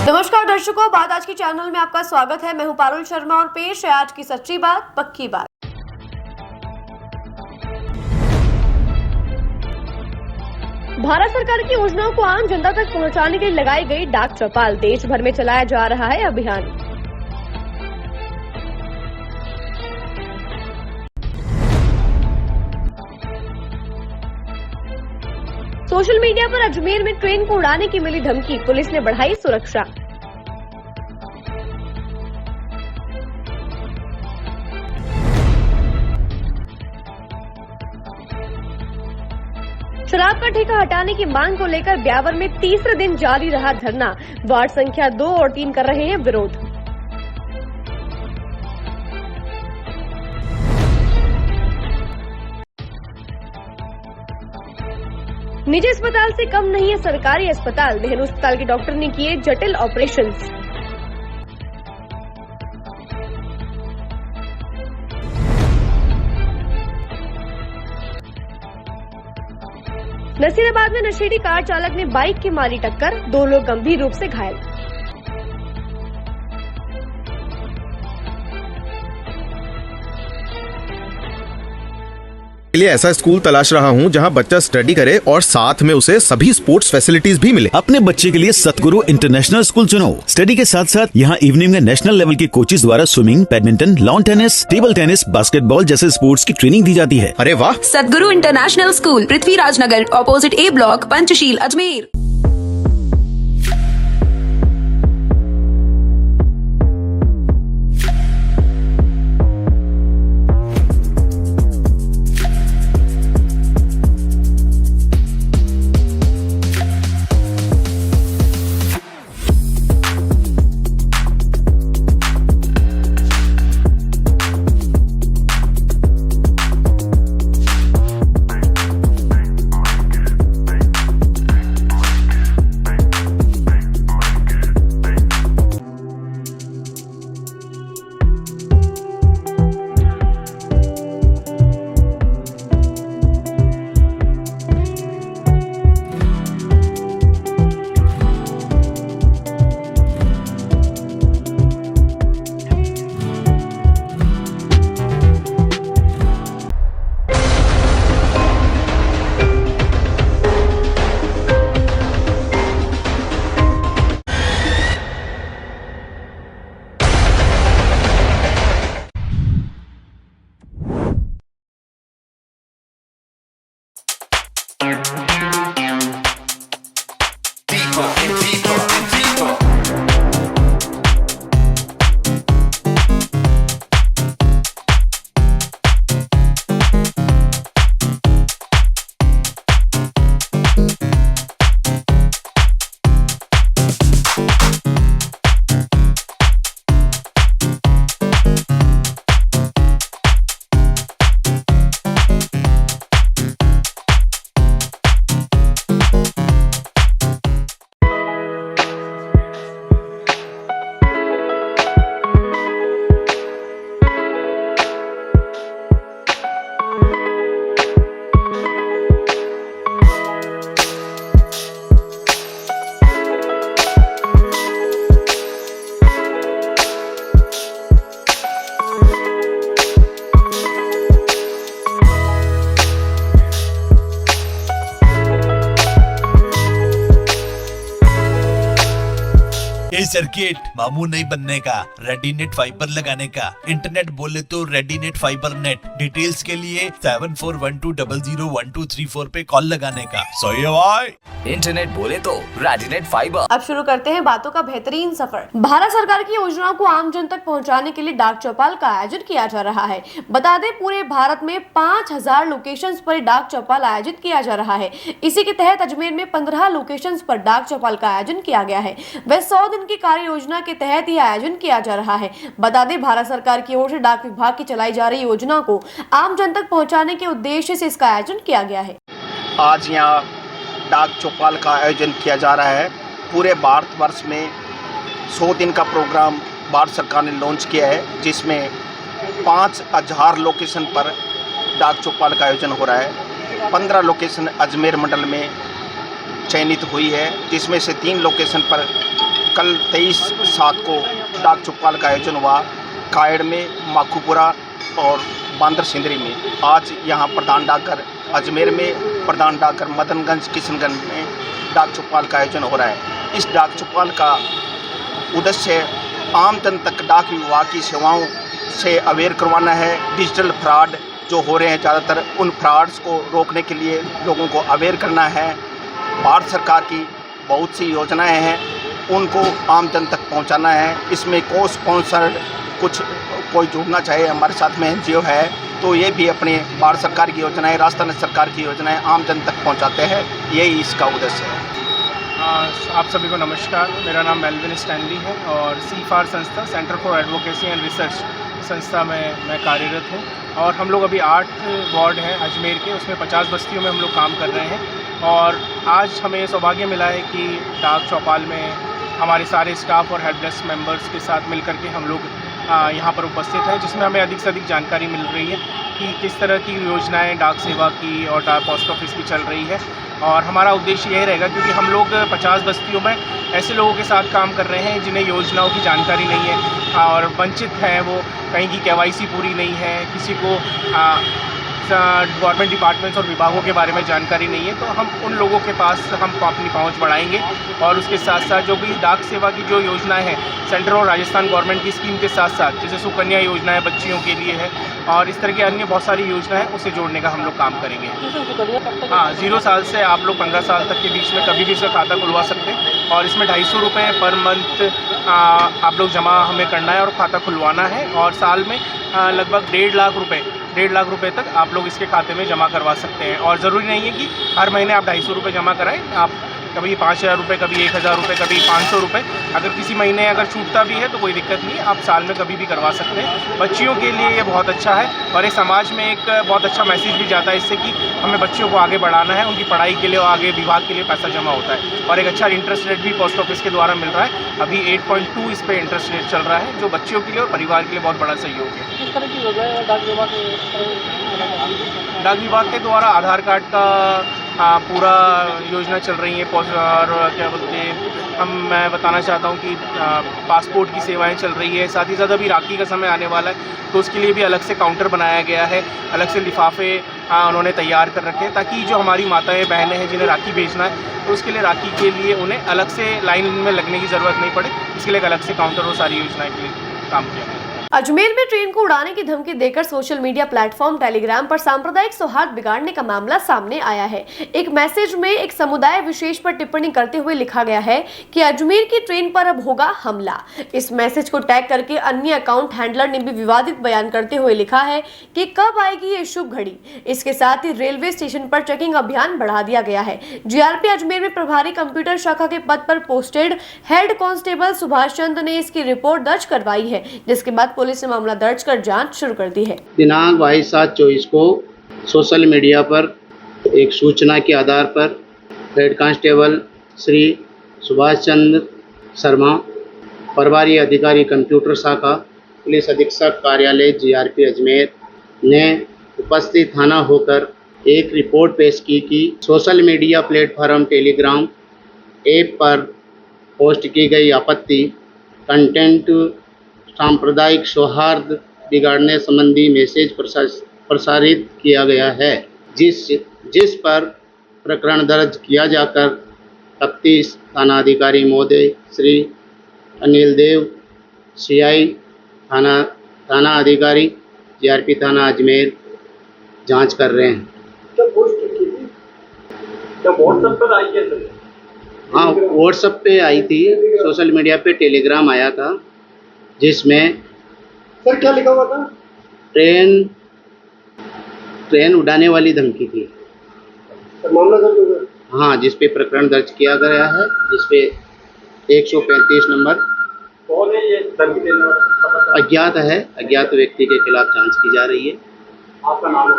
नमस्कार दर्शकों, बात आज के चैनल में आपका स्वागत है। मैं हूं पारुल शर्मा और पेश है आज की सच्ची बात पक्की बात। भारत सरकार की योजनाओं को आम जनता तक पहुंचाने के लिए लगाई गई डाक चौपाल, देश भर में चलाया जा रहा है अभियान। सोशल मीडिया पर अजमेर में ट्रेन को उड़ाने की मिली धमकी, पुलिस ने बढ़ाई सुरक्षा। शराब का ठेका हटाने की मांग को लेकर ब्यावर में तीसरे दिन जारी रहा धरना, वार्ड संख्या 2 और 3 कर रहे हैं विरोध। निजी अस्पताल से कम नहीं है सरकारी अस्पताल, नेहरू अस्पताल के डॉक्टर ने किए जटिल ऑपरेशंस। नसीराबाद में नशेड़ी कार चालक ने बाइक की मारी टक्कर, 2 लोग गंभीर रूप से घायल। के लिए ऐसा स्कूल तलाश रहा हूं जहां बच्चा स्टडी करे और साथ में उसे सभी स्पोर्ट्स फैसिलिटीज भी मिले। अपने बच्चे के लिए सतगुरु इंटरनेशनल स्कूल चुनो। स्टडी के साथ साथ यहां इवनिंग में नेशनल लेवल के कोचेज द्वारा swimming, badminton, lawn tennis, table tennis, basketball जैसे स्पोर्ट्स की ट्रेनिंग दी जाती है। अरे वाह! सतगुरु इंटरनेशनल स्कूल, पृथ्वीराज नगर, ऑपोजिट ए ब्लॉक, पंचशील, अजमेर। ये सर्किट मामू नहीं बनने का, रेडीनेट फाइबर लगाने का। इंटरनेट बोले तो रेडीनेट फाइबर नेट। डिटेल्स के लिए 7412001234 पे कॉल लगाने का। सही है भाई। इंटरनेट बोले तो रेडीनेट फाइबर। अब शुरू करते हैं बातों का बेहतरीन सफर। भारत सरकार की योजनाओं को आम जन तक पहुंचाने के लिए डाक चौपाल का आयोजन किया जा रहा है। बता दें, पूरे भारत में 5000 लोकेशंस पर डाक चौपाल आयोजित किया जा रहा है। इसी के तहत अजमेर में 15 लोकेशंस पर डाक चौपाल का आयोजन किया गया है। वह 100 दिन की कार्य योजना के तहत यह आयोजन किया जा रहा है। बता दें, भारत सरकार की ओर से डाक विभाग की चलाई जा रही योजना को आम जन तक पहुंचाने के उद्देश्य से इसका आयोजन किया गया है। आज यहाँ डाक चौपाल का आयोजन किया जा रहा है। पूरे भारतवर्ष में 100 दिन का प्रोग्राम भारत सरकार ने लॉन्च किया है, जिसमें 5000 लोकेशन पर डाक चौपाल का आयोजन हो रहा है। 15 लोकेशन अजमेर मंडल में चयनित हुई है, जिसमें से 3 लोकेशन पर कल 23/7 को डाक चौपाल का आयोजन हुआ कायड़ में, माखूपुरा और बांदर सिंदरी में। आज यहाँ प्रधान डाकघर अजमेर में, प्रधान डाकघर मदनगंज, किशनगंज में डाक चौपाल का आयोजन हो रहा है। इस डाक चौपाल का उद्देश्य आम जन तक डाक विभाग की सेवाओं से अवेयर करवाना है। डिजिटल फ्रॉड जो हो रहे हैं ज़्यादातर, उन फ्रॉड्स को रोकने के लिए लोगों को अवेयर करना है। भारत सरकार की बहुत सी योजनाएं हैं, उनको आम जन तक पहुंचाना है। इसमें को स्पॉन्सर्ड कुछ कोई जुड़ना चाहे हमारे साथ में एनजीओ है तो ये भी अपने भारत सरकार की योजनाएं, राजस्थान सरकार की योजनाएं आम जन तक पहुंचाते हैं। यही इसका उद्देश्य है। आप सभी को नमस्कार। मेरा नाम मेल्विन स्टैनली है और CFAR संस्था, centre for advocacy and research संस्था में मैं कार्यरत हूँ। और हम लोग अभी 8 वार्ड हैं अजमेर के, उसमें 50 बस्तियों में हम लोग काम कर रहे हैं। और आज हमें सौभाग्य मिला है कि डाक चौपाल में हमारे सारे स्टाफ और हेल्प डेस्क मेंबर्स के साथ मिलकर के हम लोग यहाँ पर उपस्थित हैं, जिसमें हमें अधिक से अधिक जानकारी मिल रही है कि किस तरह की योजनाएं डाक सेवा की और डाक पोस्ट ऑफिस की चल रही है। और हमारा उद्देश्य यही रहेगा, क्योंकि हम लोग 50 बस्तियों में ऐसे लोगों के साथ काम कर रहे हैं जिन्हें योजनाओं की जानकारी नहीं है और वंचित हैं, वो कहीं की KYC पूरी नहीं है, किसी को गवर्नमेंट डिपार्टमेंट्स और विभागों के बारे में जानकारी नहीं है, तो हम उन लोगों के पास हम अपनी पहुंच बढ़ाएंगे। और उसके साथ साथ जो भी डाक सेवा की जो योजनाएं हैं सेंट्रल और राजस्थान गवर्नमेंट की स्कीम के साथ साथ, जैसे सुकन्या योजना है बच्चियों के लिए है और इस तरह की अन्य बहुत सारी योजना है, उसे जोड़ने का हम लोग काम करेंगे। हाँ, 0 साल से आप लोग 15 साल तक के बीच में कभी भी इसका खाता खुलवा सकते हैं और इसमें 250 रुपये पर मंथ आप लोग जमा हमें करना है और खाता खुलवाना है। और साल में लगभग 1.5 लाख रुपए तक आप लोग इसके खाते में जमा करवा सकते हैं। और ज़रूरी नहीं है कि हर महीने आप 250 रुपये जमा कराएं, आप कभी 5000 रुपये, कभी 1000 रुपये, कभी 500 रुपये, अगर किसी महीने अगर छूटता भी है तो कोई दिक्कत नहीं है, आप साल में कभी भी करवा सकते हैं। बच्चियों के लिए ये बहुत अच्छा है और ये समाज में एक बहुत अच्छा मैसेज भी जाता है इससे कि हमें बच्चियों को आगे बढ़ाना है, उनकी पढ़ाई के लिए और आगे विभाग के लिए पैसा जमा होता है। और एक अच्छा इंटरेस्ट रेट भी पोस्ट ऑफिस के द्वारा मिल रहा है, अभी 8.2 इस पर इंटरेस्ट रेट चल रहा है, जो बच्चियों के लिए और परिवार के लिए बहुत बड़ा सहयोग है। किस तरह की योजना है डाक विभाग के द्वारा आधार कार्ड का पूरा योजना चल रही है और क्या बोलते हैं, मैं बताना चाहता हूँ कि पासपोर्ट की सेवाएं चल रही है। साथ ही साथ अभी राखी का समय आने वाला है तो उसके लिए भी अलग से काउंटर बनाया गया है, अलग से लिफाफे उन्होंने तैयार कर रखे हैं ताकि जो हमारी माताएं बहनें हैं जिन्हें राखी भेजना है तो उसके लिए राखी के लिए उन्हें अलग से लाइन में लगने की ज़रूरत नहीं पड़े, इसके लिए एक अलग से काउंटर और सारी योजनाएँ के लिए काम किया है। अजमेर में ट्रेन को उड़ाने की धमकी देकर सोशल मीडिया प्लेटफॉर्म टेलीग्राम पर सांप्रदायिक सौहार्द बिगाड़ने का मामला सामने आया है। एक मैसेज में एक समुदाय विशेष पर टिप्पणी करते हुए लिखा गया है कि अजमेर की ट्रेन पर अब होगा हमला। इस मैसेज को टैग करके अन्य अकाउंट हैंडलर ने भी विवादित बयान करते हुए लिखा है कि कब आएगी ये शुभ घड़ी। इसके साथ ही रेलवे स्टेशन पर चेकिंग अभियान बढ़ा दिया गया है। GRP अजमेर में प्रभारी कंप्यूटर शाखा के पद पर posted head constable Subhash Chandra ने इसकी रिपोर्ट दर्ज करवाई है, जिसके बाद पुलिस ने मामला दर्ज कर जांच शुरू कर दी है। दिनांक 22/7/24 को सोशल मीडिया पर एक सूचना के आधार पर हेड कांस्टेबल श्री सुभाष चंद्र शर्मा, प्रभारी अधिकारी कंप्यूटर शाखा, पुलिस अधीक्षक कार्यालय GRP अजमेर ने उपस्थित थाना होकर एक रिपोर्ट पेश की कि social media platform Telegram app पर पोस्ट की गई आपत्ति कंटेंट सांप्रदायिक सौहार्द बिगाड़ने संबंधी मैसेज प्रसारित किया गया है, जिस पर प्रकरण दर्ज किया जाकर 31 थानाधिकारी महोदय श्री अनिल देव CI थाना अधिकारी GRP थाना अजमेर जांच कर रहे हैं। हाँ, व्हाट्सएप पे आई थी, सोशल मीडिया पे टेलीग्राम आया था जिसमें सर क्या लिखा हुआ था? ट्रेन उड़ाने वाली धमकी थी। सर मामला दर्ज हो गया? हाँ, जिस पे प्रकरण दर्ज किया गया है, जिस पे 135 नंबर। कौन है ये धमकी देने वाला? अज्ञात है, अज्ञात व्यक्ति के खिलाफ जांच की जा रही है। आपका नाम है?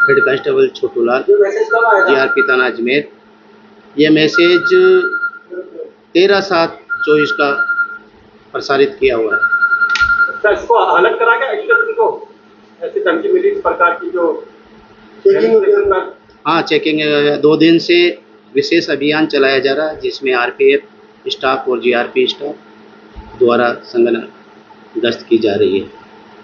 हेड कांस्टेबल छोटूलाल, मैसेज कब आया? GRP थाना अजमेर। ये मैसेज 13/7/24 का प्रसारित किया हुआ है। सर इसको अलग करा गया एजुकेशन को, ऐसी धमकी मिली इस प्रकार की जो चेकिंग? हाँ, चेकिंग 2 दिन से विशेष अभियान चलाया जा रहा है, जिसमें RPF स्टाफ और जीआरपी स्टाफ द्वारा संघन गश्त की जा रही है।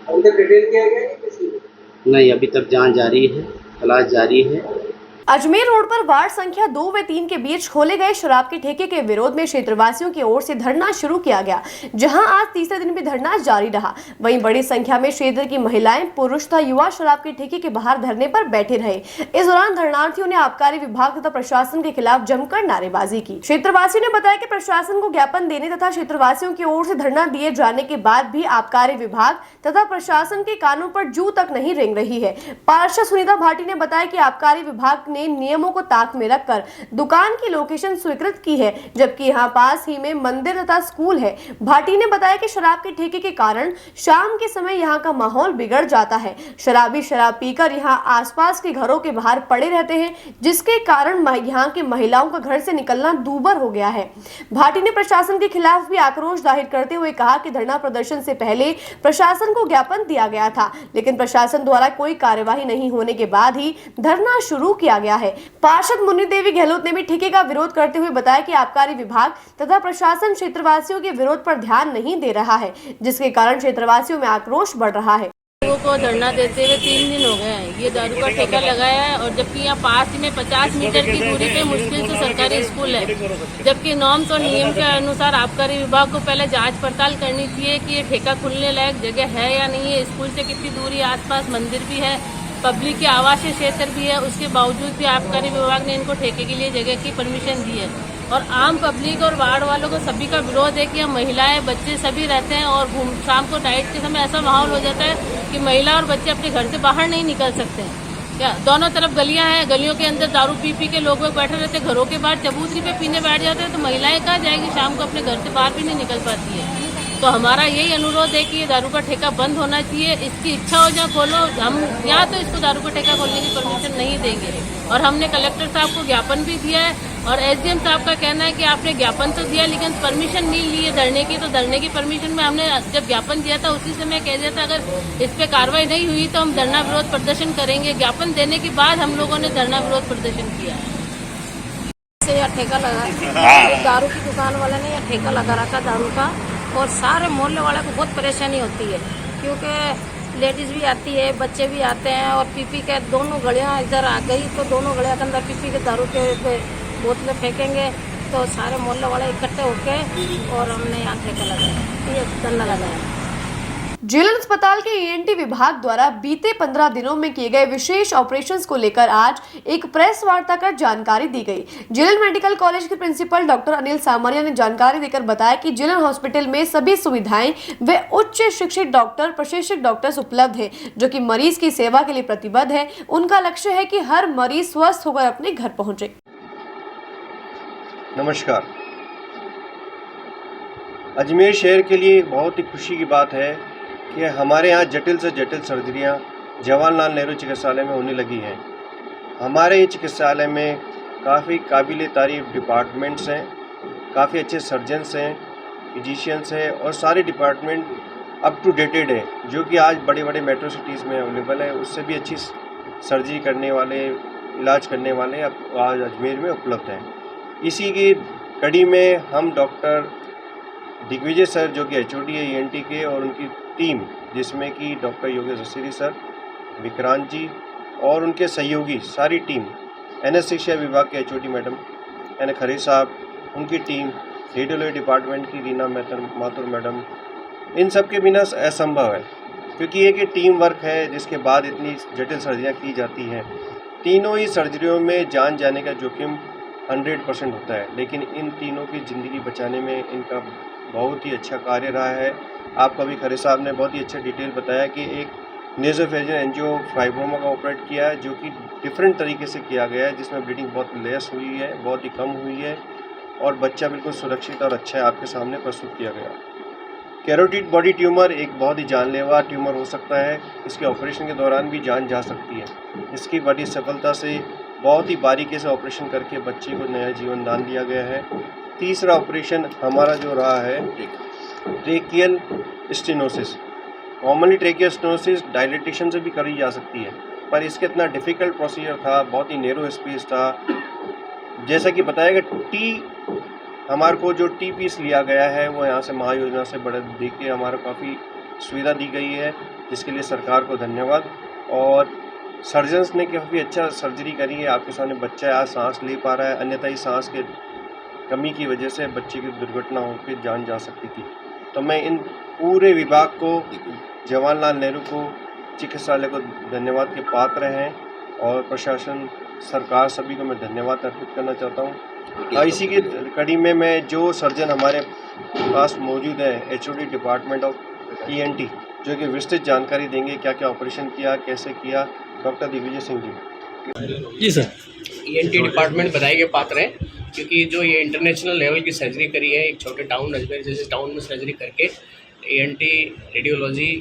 उनका डिटेल किया गया है कि किसी ने? नहीं, अभी तक जांच जारी है, तलाश जारी है। अजमेर रोड पर वार्ड संख्या 2 व 3 के बीच खोले गए शराब के ठेके के विरोध में क्षेत्रवासियों की ओर से धरना शुरू किया गया, जहां आज तीसरे दिन भी धरना जारी रहा। वहीं बड़ी संख्या में क्षेत्र की महिलाएं, पुरुष तथा युवा शराब के ठेके के बाहर धरने पर बैठे रहे। इस दौरान धरनार्थियों ने आबकारी विभाग तथा प्रशासन के खिलाफ जमकर नारेबाजी की। क्षेत्रवासियों ने बताया कि प्रशासन को ज्ञापन देने तथा क्षेत्रवासियों की ओर से धरना दिए जाने के बाद भी आबकारी विभाग तथा प्रशासन के कानों पर जू तक नहीं रेंग रही है। पार्षद सुनीता भाटी ने बताया कि आबकारी विभाग ने नियमों को ताक में रखकर दुकान की लोकेशन स्वीकृत की है, जबकि यहां पास ही में मंदिर तथा स्कूल है। भाटी ने बताया कि शराब के ठेके के कारण शाम के समय यहां का माहौल बिगड़ जाता है। शराबी शराब पीकर यहां आसपास के घरों के बाहर पड़े रहते हैं, जिसके कारण यहां के महिलाओं का घर से निकलना दूभर हो गया है। भाटी ने प्रशासन के खिलाफ भी आक्रोश जाहिर करते हुए कहा कि धरना प्रदर्शन से पहले प्रशासन को ज्ञापन दिया गया था, लेकिन प्रशासन द्वारा कोई कार्यवाही नहीं होने के बाद ही धरना शुरू किया गया है। पार्षद मुन्नी देवी गहलोत ने भी ठेके का विरोध करते हुए बताया कि आबकारी विभाग तथा प्रशासन क्षेत्रवासियों के विरोध पर ध्यान नहीं दे रहा है, जिसके कारण क्षेत्रवासियों में आक्रोश बढ़ रहा है। लोगों को धरना देते हुए 3 दिन हो गए हैं। ये दारू का ठेका लगाया है और जबकि यहाँ पास में 50 मीटर की दूरी पे मुश्किल से सरकारी स्कूल है, जबकि नॉर्म्स और नियम के अनुसार आबकारी विभाग को पहले जांच पड़ताल करनी चाहिए कि ये ठेका खुलने लायक जगह है या नहीं है। स्कूल से कितनी दूरी, आसपास मंदिर भी है, पब्लिक के आवासीय क्षेत्र भी है, उसके बावजूद भी आबकारी विभाग ने इनको ठेके के लिए जगह की परमिशन दी है। और आम पब्लिक और वार्ड वालों को सभी का विरोध है कि यहाँ महिलाएं, बच्चे सभी रहते हैं और शाम को नाइट के समय ऐसा माहौल हो जाता है कि महिला और बच्चे अपने घर से बाहर नहीं निकल सकते हैं। क्या दोनों तरफ गलियां हैं, गलियों के अंदर दारू पी के लोग बैठे रहते हैं, घरों के बाहर चबूतरी पे पीने बैठ जाते हैं, तो महिलाएं कहाँ जाएंगी, शाम को अपने घर से बाहर भी नहीं निकल पाती है। तो हमारा यही अनुरोध है कि ये दारू का ठेका बंद होना चाहिए। इसकी इच्छा हो जाए खोलो, हम या तो इसको दारू का ठेका खोलने की परमिशन नहीं देंगे। और हमने कलेक्टर साहब को ज्ञापन भी दिया है और एसडीएम साहब का कहना है कि आपने ज्ञापन तो दिया लेकिन परमिशन नहीं ली है धरने की। तो धरने की परमिशन में हमने जब ज्ञापन दिया था उसी समय कह दिया था अगर इस पे कार्रवाई नहीं हुई तो हम धरना विरोध प्रदर्शन करेंगे। ज्ञापन देने के बाद हम लोगों ने धरना विरोध प्रदर्शन किया है। यह ठेका लगा, दारू की दुकान वाले ने यह ठेका लगा रखा दारू का और सारे मोहल्ले वाले को बहुत परेशानी होती है, क्योंकि लेडीज भी आती है, बच्चे भी आते हैं और पीपी के दोनों गलियां इधर आ गई तो दोनों गलियां के अंदर पीपी के दारू के बोतलें फेंकेंगे तो सारे मोहल्ले वाले इकट्ठे होके और हमने यहाँ ठेका लगाया, ये धरना लगाया। जिला अस्पताल के ईएनटी विभाग द्वारा बीते 15 दिनों में किए गए विशेष ऑपरेशंस को लेकर आज एक प्रेस वार्ता कर जानकारी दी गई। जिला मेडिकल कॉलेज के प्रिंसिपल डॉक्टर अनिल सामरिया ने जानकारी देकर बताया कि जिला हॉस्पिटल में सभी सुविधाएं व उच्च शिक्षित डॉक्टर, प्रशिक्षित डॉक्टर्स उपलब्ध हैं, जो कि मरीज की सेवा के लिए प्रतिबद्ध है। उनका लक्ष्य है कि हर मरीज स्वस्थ होकर अपने घर पहुंचे। नमस्कार। अजमेर शहर के लिए बहुत ही खुशी की बात है कि हमारे यहाँ जटिल से जटिल सर्जरियाँ जवाहरलाल नेहरू चिकित्सालय में होने लगी हैं। हमारे चिकित्सालय में काफ़ी काबिल तारीफ डिपार्टमेंट्स हैं, काफ़ी अच्छे सर्जन्स हैं, फिजिशियंस हैं और सारे डिपार्टमेंट अप टू डेटेड है, जो कि आज बड़े बड़े मेट्रो सिटीज़ में अवेलेबल है। उससे भी अच्छी सर्जरी करने वाले, इलाज करने वाले अब आज अजमेर में उपलब्ध हैं। इसी की कड़ी में हम डॉक्टर दिग्विजय सर, जो कि एचओडी है ईएनटी के, और उनकी टीम जिसमें कि डॉक्टर योगेश असीरी सर, विक्रांत जी और उनके सहयोगी सारी टीम, एनएस शिक्षा विभाग के एचओडी मैडम एन खरे साहब, उनकी टीम, रेडियोलॉजी डिपार्टमेंट की रीना माथुर मैडम, इन सब के बिना असंभव है, क्योंकि ये कि टीम वर्क है जिसके बाद इतनी जटिल सर्जरियाँ की जाती हैं। तीनों ही सर्जरियों में जान जाने का जोखिम 100% होता है, लेकिन इन तीनों की ज़िंदगी बचाने में इनका बहुत ही अच्छा कार्य रहा है। आपको अभी खरे साहब ने बहुत ही अच्छा डिटेल बताया कि एक नेज़ोफेजियल एंजियोफाइब्रोमा का ऑपरेट किया है, जो कि डिफरेंट तरीके से किया गया है, जिसमें ब्लीडिंग बहुत लेस हुई है, बहुत ही कम हुई है और बच्चा बिल्कुल सुरक्षित और अच्छा है आपके सामने प्रस्तुत किया गया। कैरोटिड बॉडी ट्यूमर एक बहुत ही जानलेवा ट्यूमर हो सकता है, इसके ऑपरेशन के दौरान भी जान जा सकती है। इसकी बड़ी सफलता से बहुत ही बारीकी से ऑपरेशन करके बच्चे को नया जीवन दान दिया गया है। तीसरा ऑपरेशन हमारा जो रहा है tracheal stenosis. Commonly tracheal stenosis dilatation से भी करी जा सकती है, पर इसके इतना डिफ़िकल्ट प्रोसीजर था, बहुत ही नैरो स्पेस था। जैसा कि बताया गया, टी हमारे को जो टी पीस लिया गया है वो यहाँ से महायोजना से बड़े दे के हमारे काफ़ी सुविधा दी गई है, जिसके लिए सरकार को धन्यवाद। और सर्जन्स ने काफ़ी अच्छा सर्जरी करी है। आपके सामने बच्चा आज सांस ले पा रहा है, अन्यथा ही सांस के कमी की वजह से बच्चे की दुर्घटना होकर जान जा सकती थी। तो मैं इन पूरे विभाग को, जवाहरलाल नेहरू को, चिकित्सालय को धन्यवाद के पात्र हैं और प्रशासन, सरकार, सभी को मैं धन्यवाद अर्पित करना चाहता हूँ। इसी की कड़ी में मैं जो सर्जन हमारे पास मौजूद है, HOD डिपार्टमेंट ऑफ ENT, जो कि विस्तृत जानकारी देंगे क्या क्या ऑपरेशन किया, कैसे किया, डॉक्टर दिग्विजय सिंह जी। जी सर। ENT डिपार्टमेंट बधाई के पात्र है, क्योंकि जो ये इंटरनेशनल लेवल की सर्जरी करी है एक छोटे टाउन अजमेर जैसे टाउन में सर्जरी करके, ENT, रेडियोलॉजी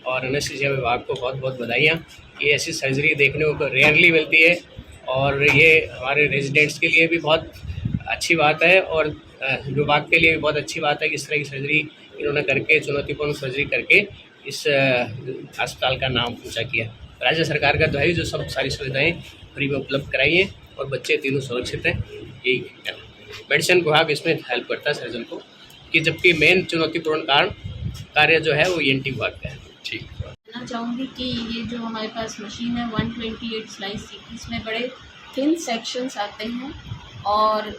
और एनेस्थीसिया विभाग को बहुत बहुत बधाइयाँ। ये ऐसी सर्जरी देखने को रेयरली मिलती है और ये हमारे रेजिडेंट्स के लिए भी बहुत अच्छी बात है और विभाग के लिए भी बहुत अच्छी बात है कि इस तरह की सर्जरी इन्होंने करके, चुनौतीपूर्ण सर्जरी करके इस अस्पताल का नाम ऊँचा किया। राज्य सरकार का तो है जो सब सारी सुविधाएं फ्री में उपलब्ध कराई हैं और बच्चे तीनों सुरक्षित हैं। यही मेडिसिन विभाग इसमें हेल्प करता है सर्जन को, कि जबकि मेन चुनौतीपूर्ण कार्य जो है वो ENT विभाग का है। ठीक कहना चाहूँगी कि ये जो हमारे पास मशीन है 128 स्लाइस, इसमें बड़े थिन सेक्शंस आते हैं और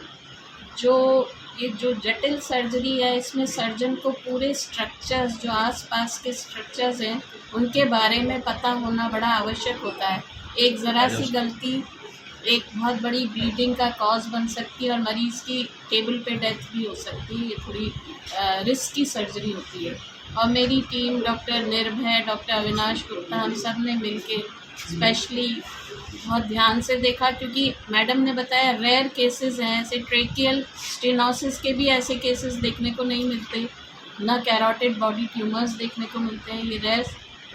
ये जो जटिल सर्जरी है इसमें सर्जन को पूरे स्ट्रक्चर्स, जो आसपास के स्ट्रक्चर्स हैं, उनके बारे में पता होना बड़ा आवश्यक होता है। एक ज़रा सी गलती एक बहुत बड़ी ब्लीडिंग का कॉज बन सकती है और मरीज़ की टेबल पे डेथ भी हो सकती है। ये थोड़ी रिस्की सर्जरी होती है और मेरी टीम डॉक्टर निर्भय, डॉक्टर अविनाश गुप्ता, हम सब ने मिलके स्पेशली बहुत ध्यान से देखा, क्योंकि मैडम ने बताया रेयर केसेस हैं, ऐसे ट्रेकियल स्टेनोसिस के भी ऐसे केसेस देखने को नहीं मिलते, ना कैरोटिड बॉडी ट्यूमर्स देखने को मिलते हैं। ये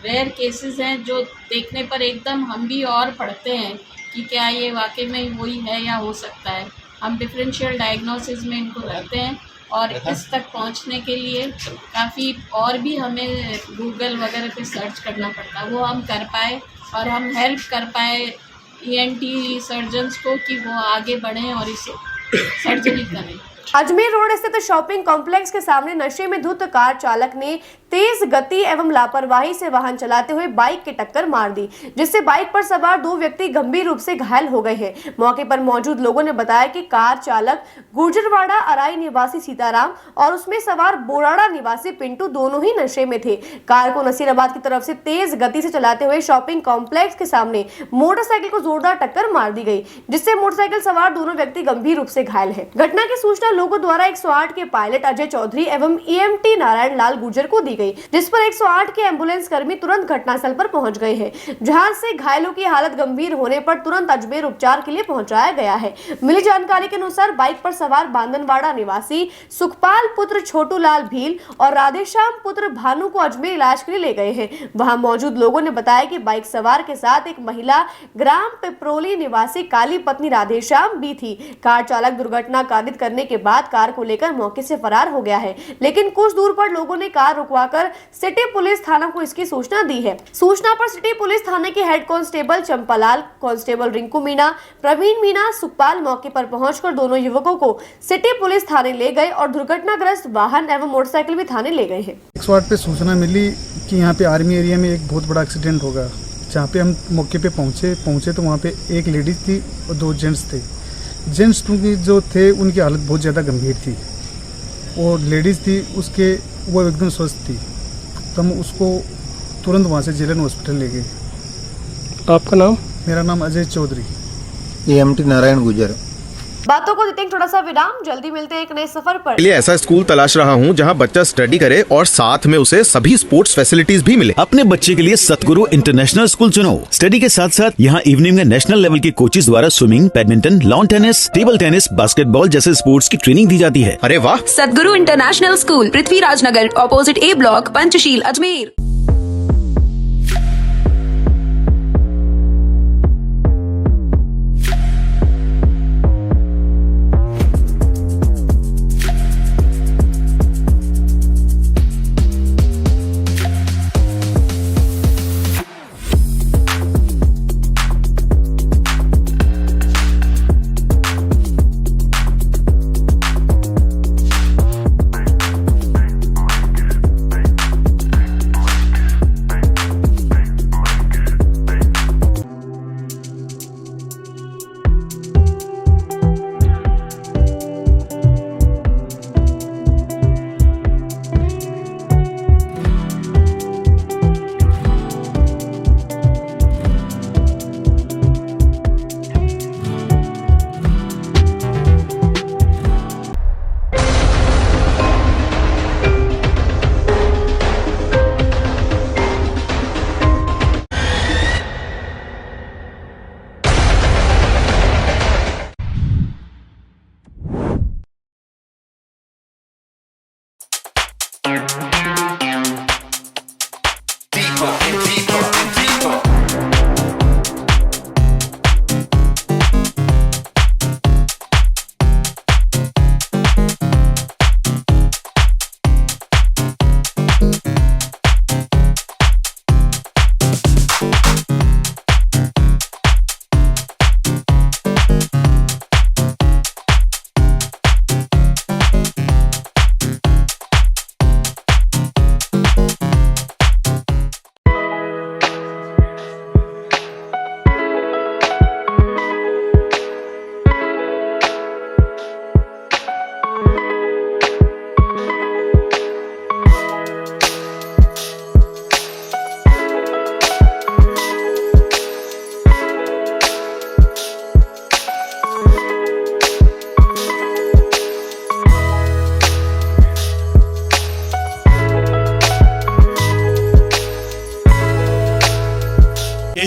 रेयर केसेस हैं जो देखने पर एकदम हम भी और पढ़ते हैं कि क्या ये वाकई में वही है या हो सकता है। हम डिफरेंशियल डायग्नोसिस में इनको रखते हैं और इस तक पहुंचने के लिए काफ़ी और भी हमें गूगल वगैरह पे सर्च करना पड़ता है, वो हम कर पाए और हम हेल्प कर पाए ENT सर्जन्स को कि वो आगे बढ़ें और इस सर्जरी करें। अजमेर रोड स्थित शॉपिंग कॉम्प्लेक्स के सामने नशे में धुत कार चालक ने तेज गति एवं लापरवाही से वाहन चलाते हुए बाइक की टक्कर मार दी, जिससे बाइक पर सवार 2 व्यक्ति गंभीर रूप से घायल हो गए हैं। मौके पर मौजूद लोगों ने बताया कि कार चालक गुर्जरवाड़ा अराई निवासी सीताराम और उसमें सवार बोराड़ा निवासी पिंटू दोनों ही नशे में थे। कार को नसीराबाद की तरफ से तेज गति से चलाते हुए शॉपिंग कॉम्प्लेक्स के सामने मोटरसाइकिल को जोरदार टक्कर मार दी गई, जिससे मोटरसाइकिल सवार दोनों व्यक्ति गंभीर रूप से घायल है। घटना की सूचना लोगों द्वारा 108 के पायलट अजय चौधरी एवं EMT नारायण लाल गुर्जर को दी गई, जिस पर 108 के एम्बुलेंस कर्मी तुरंत घटनास्थल पर पहुंच गए हैं, जहां से घायलों की हालत गंभीर होने पर तुरंत अजमेर उपचार के लिए पहुंचाया गया है। मिली जानकारी के अनुसार बाइक पर सवार बांदनवाड़ा निवासी सुखपाल पुत्र छोटू लाल भील और राधेश्याम पुत्र भानु को अजमेर इलाज के लिए ले गए हैं। वहां मौजूद लोगों ने बताया कि बाइक सवार के साथ एक महिला ग्राम पिपरोली निवासी काली पत्नी राधेश्याम भी थी। कार चालक दुर्घटना कारित करने के बाद कार को लेकर मौके से फरार हो गया है, लेकिन कुछ दूर पर लोगों ने कार रुकवाकर सिटी पुलिस थाना को इसकी सूचना दी है। सूचना पर सिटी पुलिस थाने के head constable Champalal, constable Rinku Meena, Praveen Meena, Sukhpal मौके पर पहुंचकर दोनों युवकों को सिटी पुलिस थाने ले गए और दुर्घटनाग्रस्त वाहन एवं मोटरसाइकिल भी थाने ले गए हैं। 108 पे सूचना मिली कि यहाँ पे आर्मी एरिया में एक बहुत बड़ा एक्सीडेंट होगा, जहाँ पे हम मौके पे पहुंचे तो वहाँ पे एक लेडीज थी और 2 जेंट्स थे। जेंट्स जो थे उनकी हालत बहुत ज़्यादा गंभीर थी और लेडीज़ थी उसके वो एकदम स्वस्थ थी, तो हम उसको तुरंत वहाँ से जिलन हॉस्पिटल ले गए। आपका नाम? मेरा नाम अजय चौधरी, EMT नारायण गुर्जर। बातों को देते हैं थोड़ा सा विराम, जल्दी मिलते हैं एक नए सफर पर। लिए ऐसा स्कूल तलाश रहा हूँ जहाँ बच्चा स्टडी करे और साथ में उसे सभी स्पोर्ट्स फैसिलिटीज भी मिले। अपने बच्चे के लिए सतगुरु इंटरनेशनल स्कूल चुनो। स्टडी के साथ साथ यहाँ इवनिंग में नेशनल लेवल के कोचेज द्वारा swimming, badminton, lawn tennis, table tennis, basketball जैसे स्पोर्ट्स की ट्रेनिंग दी जाती है। अरे वाह! सतगुरु international school, Prithviraj Nagar, opposite A block, Panchsheel, Ajmer.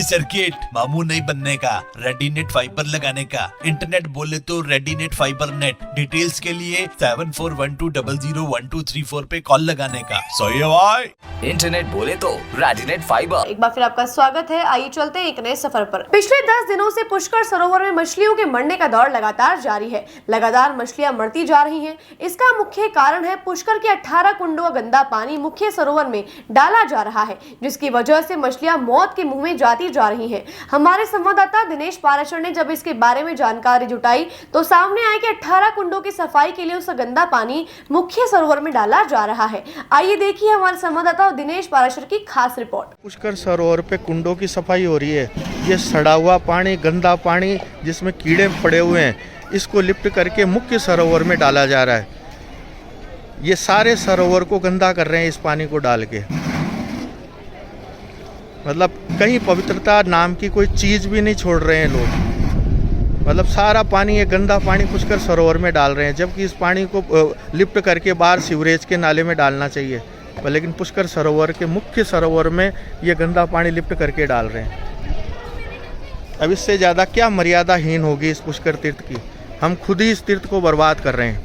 ये सर्किट मामू नहीं बनने का, रेडीनेट फाइबर लगाने का। इंटरनेट बोले तो रेडीनेट फाइबर नेट। डिटेल्स के लिए 7412001234 पे कॉल लगाने का। सही है भाई। इंटरनेट बोले तो रेडीनेट फाइबर। एक बार फिर आपका स्वागत है। आइए चलते हैं एक नए सफर पर। पिछले 10 दिनों से पुष्कर सरोवर में मछलियों के मरने का दौर लगातार जारी है। लगातार मछलियां मरती जा रही हैं। इसका मुख्य कारण है पुष्कर के 18 कुंडों का गंदा पानी मुख्य सरोवर में डाला जा रहा है, जिसकी वजह से मछलियां मौत के मुंह में जाती जा रही हैं। हमारे संवाददाता दिनेश पाराशर ने जब इसके बारे में जानकारी जुटाई तो सामने आया कि 18 कुंडों की सफाई के लिए उसका गंदा पानी मुख्य सरोवर में डाला जा रहा है। आइए देखिए हमारे संवाददाता दिनेश पाराशर की खास रिपोर्ट। पुष्कर सरोवर पे कुंडों की सफाई हो रही है। ये सड़ा हुआ पानी, गंदा पानी जिसमें कीड़े पड़े हुए हैं, इसको लिफ्ट करके मुख्य सरोवर में डाला जा रहा है। ये सारे सरोवर को गंदा कर रहे हैं इस पानी को डाल के। मतलब कहीं पवित्रता नाम की कोई चीज़ भी नहीं छोड़ रहे हैं लोग। मतलब सारा पानी, ये गंदा पानी पुष्कर सरोवर में डाल रहे हैं, जबकि इस पानी को लिफ्ट करके बाहर सीवरेज के नाले में डालना चाहिए। लेकिन पुष्कर सरोवर के मुख्य सरोवर में ये गंदा पानी लिफ्ट करके डाल रहे हैं। अब इससे ज़्यादा क्या मर्यादाहीन होगी इस पुष्कर तीर्थ की। हम खुद ही इस तीर्थ को बर्बाद कर रहे हैं,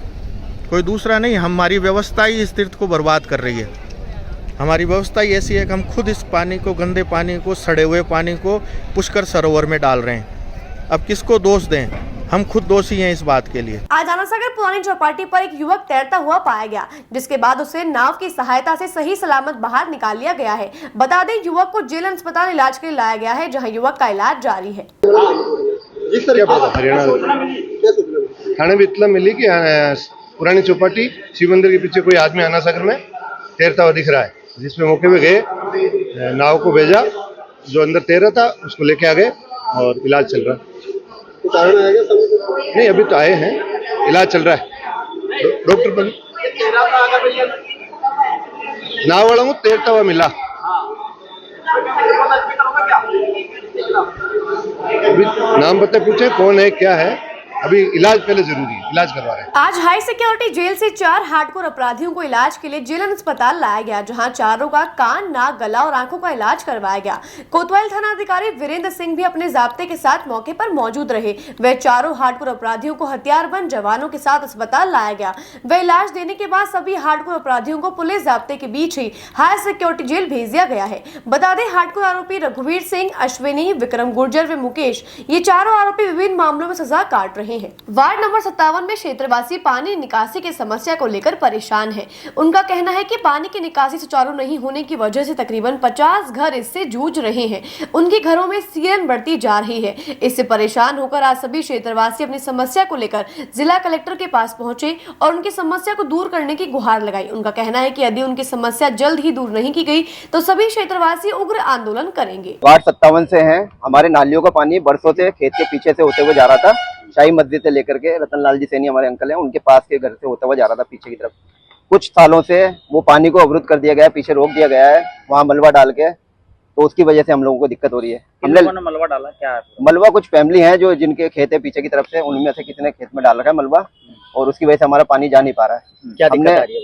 कोई दूसरा नहीं। हमारी व्यवस्था ही इस तीर्थ को बर्बाद कर रही है। हमारी व्यवस्था ही ऐसी है कि हम खुद इस पानी को, गंदे पानी को, सड़े हुए पानी को पुष्कर सरोवर में डाल रहे हैं। अब किसको दोष दें? हम खुद दोषी हैं इस बात के लिए। आज आनासागर पुरानी चौपाटी पर एक युवक तैरता हुआ पाया गया, जिसके बाद उसे नाव की सहायता से सही सलामत बाहर निकाल लिया गया है। बता दें युवक को जेल अस्पताल इलाज के लिए लाया गया है, जहां युवक का इलाज जारी है। हरियाणा थाने में इतना मिली कि पुरानी चौपाटी शिव मंदिर के पीछे कोई आदमी आनासागर में तैरता हुआ दिख रहा है, जिसमें मौके पे गए, नाव को भेजा, जो अंदर तैर रहा था उसको लेके आ गए और इलाज चल रहा है। नहीं, अभी तो आए हैं, इलाज चल रहा है। डॉक्टर पर नाव वाला हूँ, तैरता हुआ मिला। अभी नाम बता पूछे कौन है, क्या है। अभी इलाज पहले जरूरी है, इलाज करवा रहे हैं। आज हाई सिक्योरिटी जेल से 4 हार्डकोर अपराधियों को इलाज के लिए जेल अस्पताल लाया गया, जहां चारों का कान, नाक, गला और आंखों का इलाज करवाया गया। कोतवाल थाना अधिकारी वीरेंद्र सिंह भी अपने जाब्ते के साथ मौके पर मौजूद रहे। वे चारों हार्डकोर अपराधियों को हथियारबंद जवानों के साथ अस्पताल लाया गया। वे इलाज देने के बाद सभी हार्डकोर अपराधियों को पुलिस जाब्ते के बीच ही हाई सिक्योरिटी जेल भेज दिया गया है। बता दें हार्डकोर आरोपी रघुवीर सिंह, अश्विनी, विक्रम गुर्जर व मुकेश, ये चारों आरोपी विभिन्न मामलों में सजा काट रहे हैं। वार्ड नंबर 57 में क्षेत्रवासी पानी निकासी की समस्या को लेकर परेशान हैं। उनका कहना है कि पानी की निकासी सुचारू नहीं होने की वजह से तकरीबन 50 घर इससे जूझ रहे हैं। उनके घरों में सीलन बढ़ती जा रही है। इससे परेशान होकर आज सभी क्षेत्रवासी अपनी समस्या को लेकर जिला कलेक्टर के पास पहुंचे और उनकी समस्या को दूर करने की गुहार लगाई। उनका कहना है कि यदि उनकी समस्या जल्द ही दूर नहीं की गई तो सभी क्षेत्रवासी उग्र आंदोलन करेंगे। वार्ड 57 से हैं। हमारे नालियों का पानी बरसों से खेत के पीछे से होते हुए जा रहा था। शाही मस्जिद से लेकर के रतनलाल जी सैनी हमारे अंकल हैं, उनके पास के घर से होता हुआ जा रहा था पीछे की तरफ। कुछ सालों से वो पानी को अवरुद्ध कर दिया गया है, पीछे रोक दिया गया है, वहाँ मलबा डाल के। तो उसकी वजह से हम लोगों को दिक्कत हो रही है। हमने मलबा डाला क्या है? मलबा कुछ फैमिली है जो जिनके खेत है पीछे की तरफ से, उनमें से किसी ने खेत में डाल रखा है मलबा, और उसकी वजह से हमारा पानी जा नहीं पा रहा है। क्या दिक्कत आ रही है?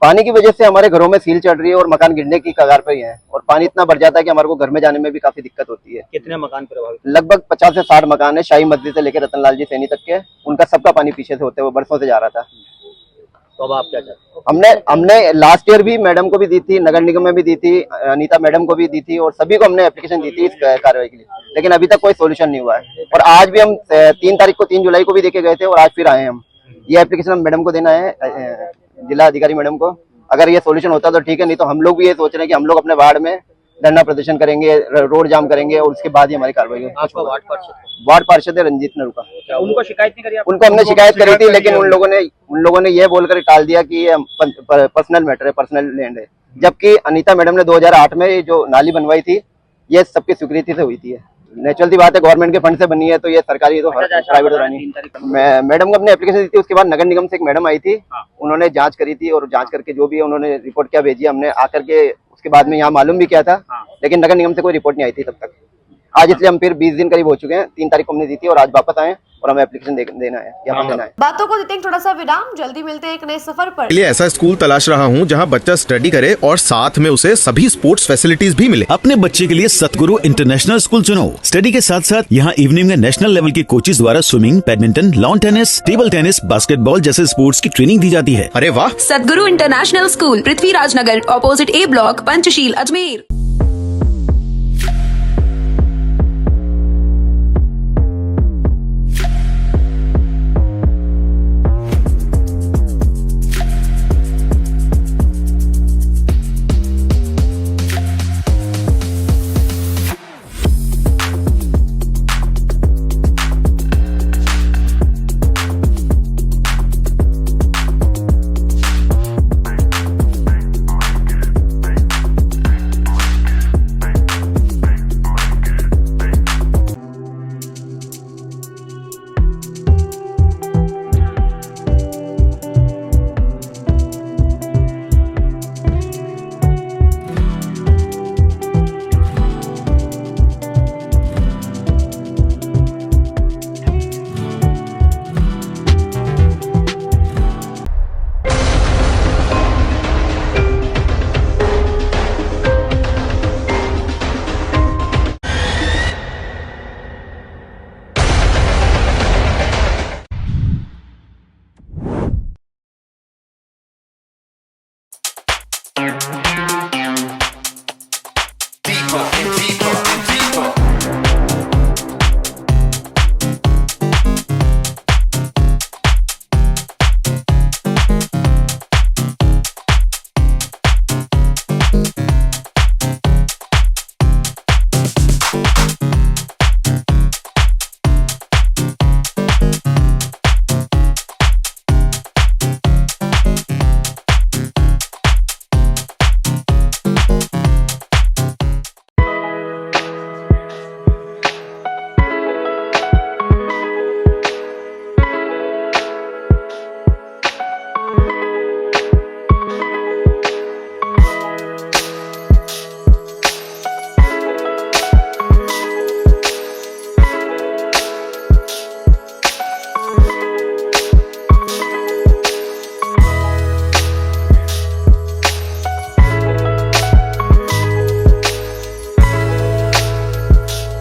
पानी की वजह से हमारे घरों में सील चढ़ रही है और मकान गिरने की कगार पर ही है, और पानी इतना बढ़ जाता है कि हमारे को घर में जाने में भी काफी दिक्कत होती है। कितने मकान प्रभावित? लगभग 50 से 60 मकान है, शाही मस्जिद से लेकर रतनलाल जी सैनी तक के। उनका सबका पानी पीछे से होते हुए बरसों से जा रहा था। तो अब आप क्या चाहते हो? हमने लास्ट ईयर भी मैडम को भी दी थी, नगर निगम में भी दी थी, अनीता मैडम को भी दी थी, और सभी को हमने एप्लीकेशन दी थी इस कार्रवाई के लिए, लेकिन अभी तक कोई सोल्यूशन नहीं हुआ है। और आज भी हम 3 तारीख को 3 जुलाई को भी देके गए थे, और आज फिर आए हम। ये एप्लीकेशन हम मैडम को देना है, जिला अधिकारी मैडम को। अगर ये सोल्यूशन होता तो ठीक है, नहीं तो हम लोग भी ये सोच रहे हैं कि हम लोग अपने वार्ड में धरना प्रदर्शन करेंगे, रोड जाम करेंगे, और उसके बाद ही हमारी कार्रवाई होगी। आपका वार्ड पार्षद है रंजीत नरूका। उनको शिकायत नहीं करी? उनको हमने शिकायत करी थी, लेकिन उन लोगों ने ये बोलकर टाल दिया कि ये पर्सनल मैटर है, पर्सनल लैंड है। जबकि अनीता मैडम ने 2008 में जो नाली बनवाई थी, ये सबकी स्वीकृति से हुई थी। नेचुरल सी बात है, गवर्नमेंट के फंड से बनी है, तो ये सरकारी तो प्राइवेट हो रही है। मैडम को अपने एप्लीकेशन दी थी, उसके बाद नगर निगम से एक मैडम आई थी, उन्होंने जांच करी थी, और जांच करके जो भी उन्होंने रिपोर्ट क्या भेजी, हमने आकर के उसके बाद में यहाँ मालूम भी किया था, लेकिन नगर निगम से कोई रिपोर्ट नहीं आई थी तब तक। आज इसलिए हम फिर 20 दिन करीब हो चुके हैं। 3 तारीख को हमने दी थी और आज वापस आए और हमें एप्लीकेशन देना है, यहाँ देना है। बातों को देते हैं थोड़ा सा विराम, जल्दी मिलते हैं एक नए सफर पर। लिए ऐसा स्कूल तलाश रहा हूँ जहाँ बच्चा स्टडी करे और साथ में उसे सभी स्पोर्ट्स फैसिलिटीज भी मिले। अपने बच्चे के लिए सतगुरु इंटरनेशनल स्कूल चुनो। स्टडी के साथ साथ यहाँ इवनिंग में नेशनल लेवल के कोचेज द्वारा swimming, badminton, lawn tennis, table tennis, basketball जैसे स्पोर्ट्स की ट्रेनिंग दी जाती है। अरे वाह! सतगुरु इंटरनेशनल स्कूल, पृथ्वीराज नगर, ऑपोजिट ए ब्लॉक, पंचशील, अजमेर।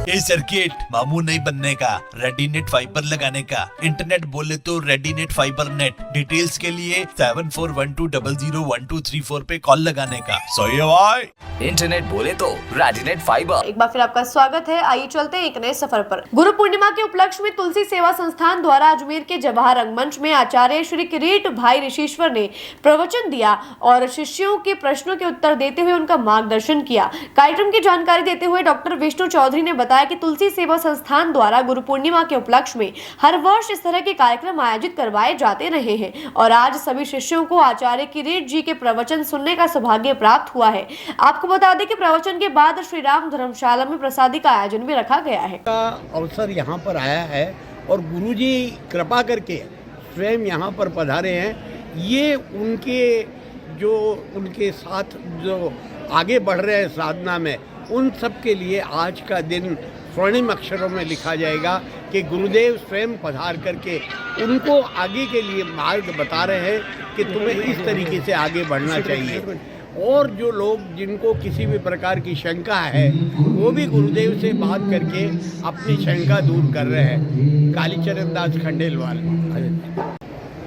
ये सर्किट मामू नहीं बनने का, रेडीनेट फाइबर लगाने का। इंटरनेट बोले तो रेडीनेट फाइबर नेट। डिटेल्स के लिए 7412001234 पे कॉल लगाने का। सही है भाई। इंटरनेट बोले तो रेडीनेट फाइबर। एक बार फिर आपका स्वागत है। आइए चलते हैं एक नए सफर पर। गुरु पूर्णिमा के उपलक्ष्य में तुलसी सेवा संस्थान द्वारा अजमेर के जवाहर रंगमंच में आचार्य श्री किरीट भाई ऋषिश्वर ने प्रवचन दिया और शिष्यों के प्रश्नों के उत्तर देते हुए उनका मार्गदर्शन किया। कार्यक्रम की जानकारी देते हुए डॉक्टर विष्णु चौधरी ने बताया कि तुलसी सेवा संस्थान द्वारा गुरु पूर्णिमा के उपलक्ष्य में हर वर्ष इस तरह के कार्यक्रम आयोजित करवाए जाते रहे हैं और आज सभी शिष्यों को आचार्य किरीट जी के प्रवचन सुनने का सौभाग्य प्राप्त हुआ है। आपको बता दें कि प्रवचन के बाद श्री राम धर्मशाला में प्रसादी का आयोजन भी रखा गया है। अवसर यहाँ पर आया है और गुरुजी कृपा करके स्वयं यहाँ पर पधारे हैं। ये उनके साथ जो आगे बढ़ रहे हैं साधना में, उन सब के लिए आज का दिन स्वर्णिम अक्षरों में लिखा जाएगा कि गुरुदेव स्वयं पधार करके उनको आगे के लिए मार्ग बता रहे हैं कि तुम्हें इस तरीके से आगे बढ़ना चाहिए। और जो लोग जिनको किसी भी प्रकार की शंका है वो भी गुरुदेव से बात करके अपनी शंका दूर कर रहे हैं। कालीचरण दास खंडेलवाल।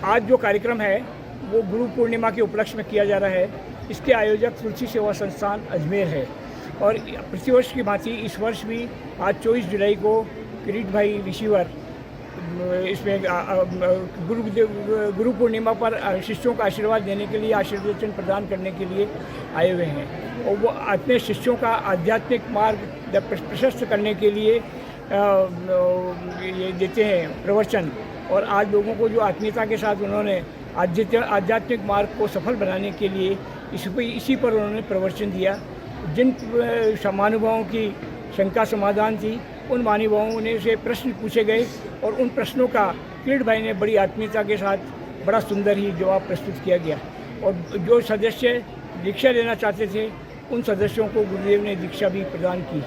आज जो कार्यक्रम है वो गुरु पूर्णिमा के उपलक्ष्य में किया जा रहा है। इसके आयोजक तुलसी सेवा संस्थान अजमेर है और प्रतिवर्ष की भांति इस वर्ष भी आज 24 जुलाई को किरीट भाई ऋषिवर इसमें गुरु पूर्णिमा पर शिष्यों का आशीर्वाद देने के लिए, आशीर्वचन प्रदान करने के लिए आए हुए हैं और वो अपने शिष्यों का आध्यात्मिक मार्ग प्रशस्त करने के लिए ये देते हैं प्रवचन। और आज लोगों को जो आत्मीयता के साथ उन्होंने आध्यात्मिक मार्ग को सफल बनाने के लिए इसी पर उन्होंने प्रवचन दिया। जिन महानुभावों की शंका समाधान थी उन महानुभावों ने से प्रश्न पूछे गए और उन प्रश्नों का किरीट भाई ने बड़ी आत्मीयता के साथ बड़ा सुंदर ही जवाब प्रस्तुत किया गया। और जो सदस्य दीक्षा लेना चाहते थे उन सदस्यों को गुरुदेव ने दीक्षा भी प्रदान की।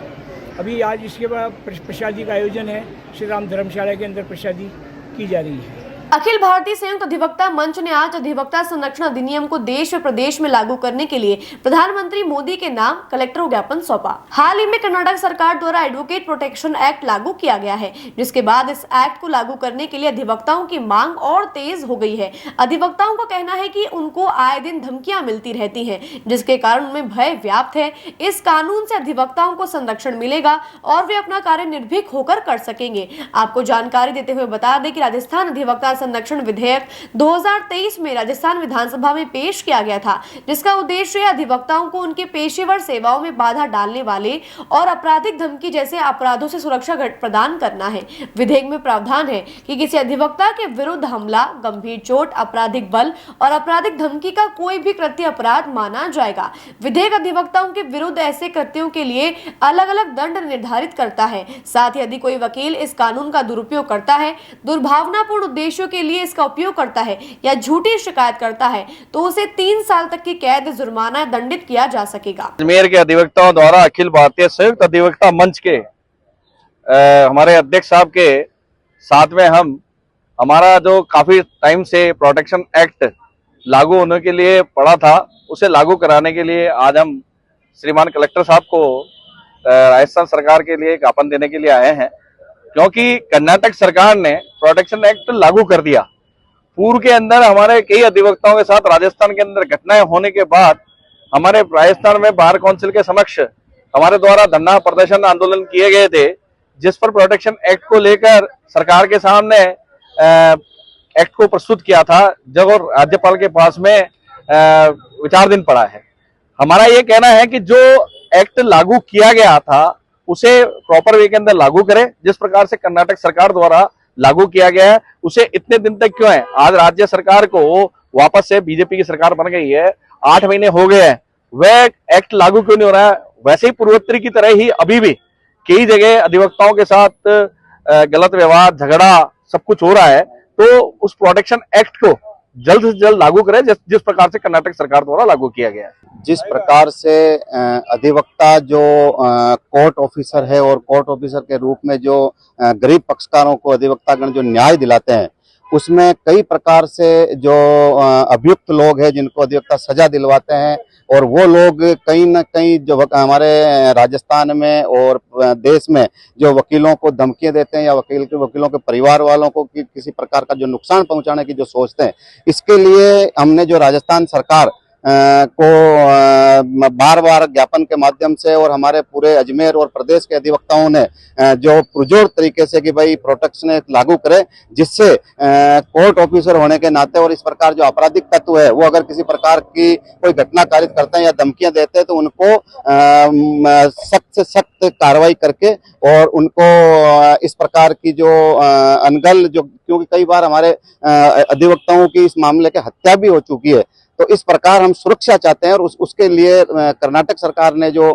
अभी आज इसके बाद प्रसादी का आयोजन है, श्री राम धर्मशाला के अंदर प्रसादी की जा रही है। अखिल भारतीय संयुक्त अधिवक्ता मंच ने आज अधिवक्ता संरक्षण अधिनियम को देश व प्रदेश में लागू करने के लिए प्रधानमंत्री मोदी के नाम कलेक्टर को ज्ञापन सौंपा। हाल ही में कर्नाटक सरकार द्वारा एडवोकेट प्रोटेक्शन एक्ट लागू किया गया है, जिसके बाद इस एक्ट को लागू करने के लिए अधिवक्ताओं की मांग और तेज हो गई है। अधिवक्ताओं का कहना है कि उनको आए दिन धमकियां मिलती रहती हैं, जिसके कारण उनमें भय व्याप्त है। इस कानून से अधिवक्ताओं को संरक्षण मिलेगा और वे अपना कार्य निर्भीक होकर कर सकेंगे। आपको जानकारी देते हुए बता दें कि राजस्थान अधिवक्ता संरक्षण विधेयक 2023 में राजस्थान विधानसभा में पेश किया गया था, जिसका उद्देश्य अधिवक्ताओं को उनके पेशेवर सेवाओं में बाधा डालने वाले और आपराधिक धमकी जैसे अपराधों से सुरक्षा प्रदान करना है। विधेयक में प्रावधान है कि किसी अधिवक्ता के विरुद्ध हमला, गंभीर चोट, आपराधिक बल और आपराधिक धमकी का कोई भी कृत्य अपराध माना जाएगा। विधेयक अधिवक्ताओं के विरुद्ध ऐसे कृत्यों के लिए अलग अलग दंड निर्धारित करता है। साथ ही यदि कोई वकील इस कानून का दुरुपयोग करता है, दुर्भावनापूर्ण उद्देश्यों के लिए इसका उपयोग करता है या झूठी शिकायत करता है, तो उसे 3 साल तक की कैद, जुर्माना दंडित किया जा सकेगा। अजमेर के अधिवक्ताओं द्वारा अखिल भारतीय संयुक्त अधिवक्ता मंच के हमारे अध्यक्ष साहब के साथ में हमारा जो काफी टाइम से प्रोटेक्शन एक्ट लागू होने के लिए पड़ा था, उसे लागू कराने के लिए आज हम श्रीमान कलेक्टर साहब को राजस्थान सरकार के लिए ज्ञापन देने के लिए आए हैं, क्योंकि कर्नाटक सरकार ने प्रोटेक्शन एक्ट लागू कर दिया। पूर्व के अंदर हमारे कई अधिवक्ताओं के साथ राजस्थान के अंदर घटनाएं होने के बाद हमारे राजस्थान में बार काउंसिल के समक्ष हमारे द्वारा धरना प्रदर्शन आंदोलन किए गए थे, जिस पर प्रोटेक्शन एक्ट को लेकर सरकार के सामने एक्ट को प्रस्तुत किया था, जब और राज्यपाल के पास में विचाराधीन पड़ा है। हमारा ये कहना है कि जो एक्ट लागू किया गया था उसे प्रॉपर वे के अंदर लागू करें। जिस प्रकार से कर्नाटक सरकार द्वारा लागू किया गया है, उसे इतने दिन तक क्यों है? आज राज्य सरकार को वापस से बीजेपी की सरकार बन गई है, 8 महीने हो गए हैं, वह एक्ट लागू क्यों नहीं हो रहा है? वैसे ही पूर्वोत्तरी की तरह ही अभी भी कई जगह अधिवक्ताओं के साथ गलत व्यवहार, झगड़ा सब कुछ हो रहा है, तो उस प्रोटेक्शन एक्ट को जल्द से जल्द लागू करें, जिस प्रकार से कर्नाटक सरकार द्वारा लागू किया गया है। जिस प्रकार से अधिवक्ता जो कोर्ट ऑफिसर है और कोर्ट ऑफिसर के रूप में जो गरीब पक्षकारों को अधिवक्तागण जो न्याय दिलाते हैं, उसमें कई प्रकार से जो अभियुक्त लोग हैं जिनको अधिवक्ता सजा दिलवाते हैं, और वो लोग कहीं न कहीं जो हमारे राजस्थान में और देश में जो वकीलों को धमकियां देते हैं या वकीलों के परिवार वालों को किसी प्रकार का जो नुकसान पहुंचाने की जो सोचते हैं, इसके लिए हमने जो राजस्थान सरकार को बार बार ज्ञापन के माध्यम से और हमारे पूरे अजमेर और प्रदेश के अधिवक्ताओं ने जो पुरजोर तरीके से कि भाई प्रोटेक्शन एक्ट लागू करे, जिससे कोर्ट ऑफिसर होने के नाते और इस प्रकार जो आपराधिक तत्व है वो अगर किसी प्रकार की कोई घटना कारित करते हैं या धमकियां देते हैं तो उनको सख्त से सख्त कार्रवाई करके और उनको इस प्रकार की जो अनगल जो, क्योंकि कई बार हमारे अधिवक्ताओं की इस मामले के हत्या भी हो चुकी है, तो इस प्रकार हम सुरक्षा चाहते हैं और उसके लिए कर्नाटक सरकार ने जो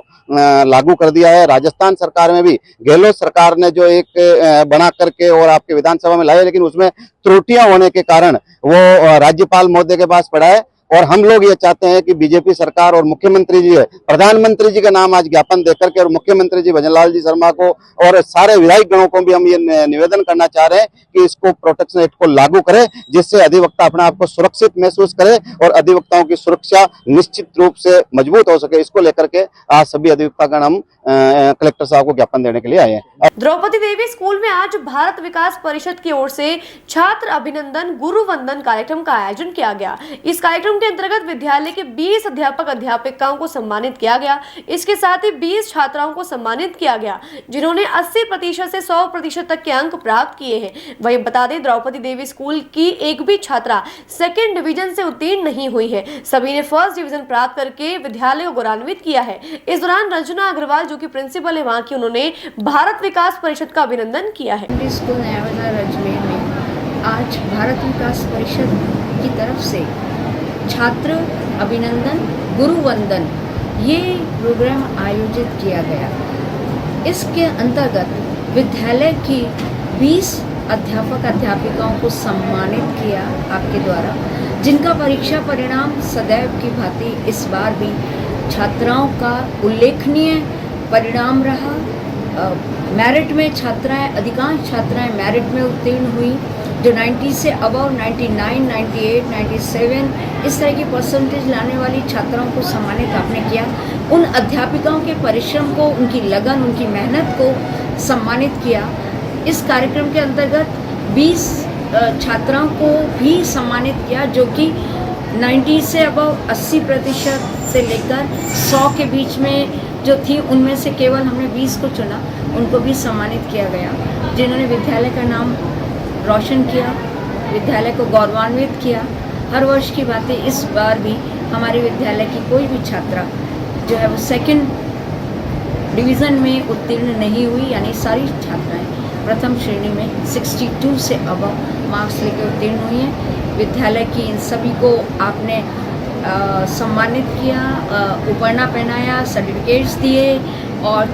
लागू कर दिया है। राजस्थान सरकार में भी गहलोत सरकार ने जो एक बना करके और आपके विधानसभा में लाया, लेकिन उसमें त्रुटियां होने के कारण वो राज्यपाल महोदय के पास पड़ा है। और हम लोग ये चाहते हैं कि बीजेपी सरकार और मुख्यमंत्री जी है, प्रधानमंत्री जी का नाम आज ज्ञापन देकर के और मुख्यमंत्री जी भजनलाल जी शर्मा को और सारे विधायक गणों को भी हम ये निवेदन करना चाह रहे हैं कि इसको प्रोटेक्शन एक्ट को लागू करें, जिससे अधिवक्ता अपने आप को सुरक्षित महसूस करे और अधिवक्ताओं की सुरक्षा निश्चित रूप से मजबूत हो सके। इसको लेकर के आज सभी अधिवक्तागण हम कलेक्टर साहब को ज्ञापन देने के लिए आए हैं। द्रौपदी देवी स्कूल में आज भारत विकास परिषद की ओर से छात्र अभिनंदन गुरु वंदन कार्यक्रम का आयोजन किया गया। इस कार्यक्रम के अंतर्गत विद्यालय के 20 अध्यापक अध्यापिकाओं को सम्मानित किया गया। इसके साथ ही 20 छात्राओं को सम्मानित किया गया जिन्होंने 80% से 100% तक के अंक प्राप्त किए हैं। वही बता दें, द्रौपदी देवी स्कूल की एक भी छात्रा सेकेंड डिवीजन से उत्तीर्ण नहीं हुई है। सभी ने फर्स्ट डिवीजन प्राप्त करके विद्यालय को गौरवान्वित किया है। इस दौरान रंजना अग्रवाल जो कि प्रिंसिपल है वहाँ की, उन्होंने भारत विकास परिषद का अभिनंदन किया है। स्कूल नयाबाजार अजमेर में आज भारत विकास परिषद की तरफ से छात्र अभिनंदन गुरु वंदन ये प्रोग्राम आयोजित किया गया। इसके अंतर्गत विद्यालय की 20 अध्यापक अध्यापिकाओं को सम्मानित किया आपके द्वारा, जिनका परीक्षा परिणाम सदैव की भांति इस बार भी छात्राओं का उल्लेखनीय परिणाम रहा मेरिट में छात्राएं, अधिकांश छात्राएं मेरिट में उत्तीर्ण हुई, जो 90 से अबव 99, 98, 97 इस तरह की परसेंटेज लाने वाली छात्राओं को सम्मानित आपने किया। उन अध्यापिकाओं के परिश्रम को, उनकी लगन, उनकी मेहनत को सम्मानित किया। इस कार्यक्रम के अंतर्गत 20 छात्राओं को भी सम्मानित किया, जो कि 90 से अबव 80% से लेकर 100 के बीच में जो थी, उनमें से केवल हमने 20 को चुना, उनको भी सम्मानित किया गया, जिन्होंने विद्यालय का नाम रोशन किया, विद्यालय को गौरवान्वित किया। हर वर्ष की बातें, इस बार भी हमारे विद्यालय की कोई भी छात्रा जो है वो सेकंड डिवीज़न में उत्तीर्ण नहीं हुई, यानी सारी छात्राएं प्रथम श्रेणी में 62 से अबव मार्क्स लेकर उत्तीर्ण हुई हैं। विद्यालय की इन सभी को आपने सम्मानित किया, उपरना पहनाया, सर्टिफिकेट्स दिए और